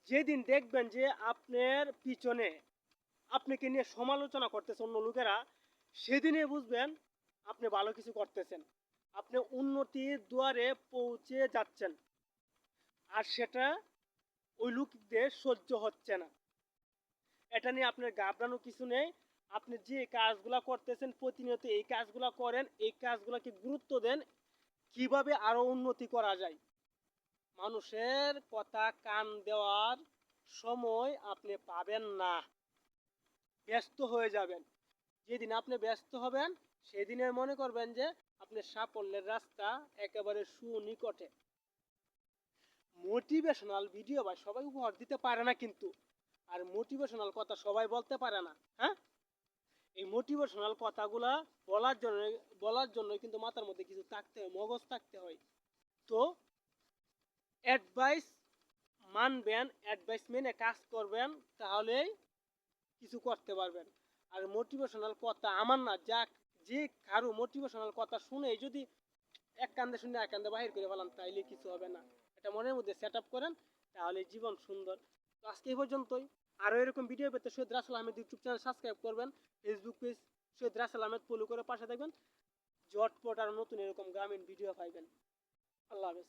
যেদিন দেখবেন যে আপনার পিছনে আপনাকে নিয়ে সমালোচনা করতেছে অন্য লোকেরা, সেদিনে বুঝবেন আপনি ভালো কিছু করতেছেন, আপনি উন্নতির দুয়ারে পৌঁছে যাচ্ছেন। আর সেটা ওই লোকদের সহ্য হচ্ছে না। এটা নিয়ে আপনার ঘাবড়ানো কিছু নেই। আপনি যে কাজগুলো করতেছেন প্রতিনিয়ত এই কাজগুলো করেন, এই কাজগুলোকে গুরুত্ব দেন, কিভাবে আরো উন্নতি করা যায়। মানুষের কথা কান দেওয়ার সময় আপনি পাবেন না, ব্যস্ত হয়ে যাবেন। যেদিন আপনি ব্যস্ত হবেন সেদিনে মনে করবেন যে আপনি সাফল্যের রাস্তা একেবারে সুনিকটে। মোটিভেশনাল ভিডিও ভাই সবাই উপহার দিতে পারে না কিন্তু, আর মোটিভেশনাল কথা সবাই বলতে পারে না। হ্যাঁ, এই মোটিভেশনাল কথাগুলা বলার জন্য কিন্তু মাথার মধ্যে কিছু থাকতে হয়, মগজ থাকতে হয়। তো অ্যাডভাইস মানবেন, অ্যাডভাইস মেনে কাজ করবেন, তাহলেই কিছু করতে পারবেন। আর মোটিভেশনাল কথা আমার না, যাক যে কারো মোটিভেশনাল কথা শুনে যদি এক কান্দে শুনে এক কান্দে বাহির করে ফেলান তাইলে কিছু হবে না। এটা মনের মধ্যে সেট আপ করেন, তাহলে জীবন সুন্দর। তো আজকে এই পর্যন্তই। আরও এরকম ভিডিও পেতে Syed Rasel Ahmed YouTube channel subscribe করবেন, Facebook page Syed Rasel Ahmed follow করে পাশে থাকবেন। ঝটপট আর নতুন এরকম গ্রামীণ ভিডিও পাইবেন। আল্লাহ হাফেজ।